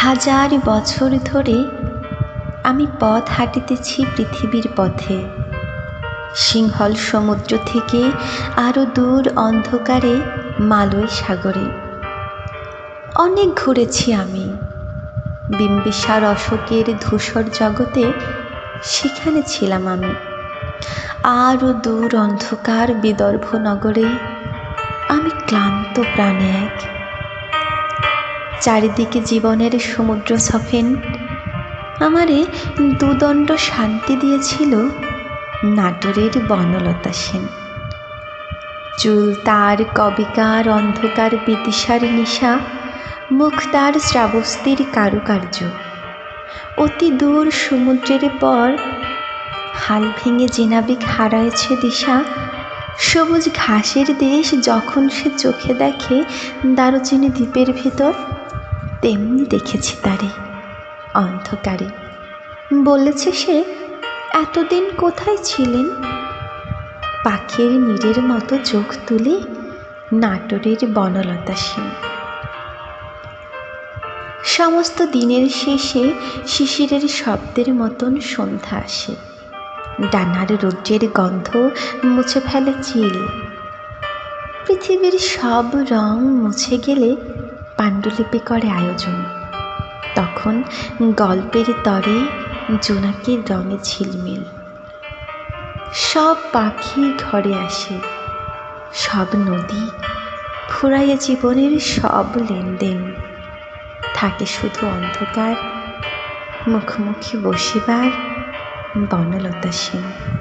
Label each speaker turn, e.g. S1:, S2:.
S1: হাজার বছর ধরে আমি পথ হাঁটিতেছি পৃথিবীর পথে, সিংহল সমুদ্র থেকে আরও দূর অন্ধকারে মালয় সাগরে। অনেক ঘুরেছি আমি, বিম্বিসার অশোকের ধূসর জগতে সেখানে ছিলাম আমি। আরও দূর অন্ধকার বিদর্ভ নগরে আমি ক্লান্ত প্রাণে এক। চারিদিকে জীবনের সমুদ্র সফেন আমারে দুদণ্ড শান্তি দিয়েছিল নাটোরের বনলতা সেন। চুল তার কবিকার অন্ধকার বিদিশার নিশা, মুখ তার শ্রাবস্তির কারুকার্য। অতি দূর সমুদ্রের পর হাল ভেঙে জেনাবিক হারায়েছে দিশা। সবুজ ঘাসের দেশ যখন সে চোখে দেখে দারুচিনি দ্বীপের ভেতর, তেমনি দেখেছি তারে অন্ধকারে। বলেছে সে, এতদিন কোথায় ছিলেন? পাখির নীড়ের মতো চোখ তুলে নাটোরের বনলতা সেন। সমস্ত দিনের শেষে শিশিরের শব্দের মতন সন্ধ্যা আসে। ডানার রৌদ্রের গন্ধ মুছে ফেলে চিল। পৃথিবীর সব রং মুছে গেলে পাণ্ডুলিপি করে আয়োজন। তখন গল্পের তরে জোনাকির রঙে ঝিলমিল। সব পাখি ঘরে আসে, সব নদী ফুরাইয়া জীবনের সব লেনদেন। থাকে শুধু অন্ধকার, মুখোমুখি বসিবার বনলতা সেন।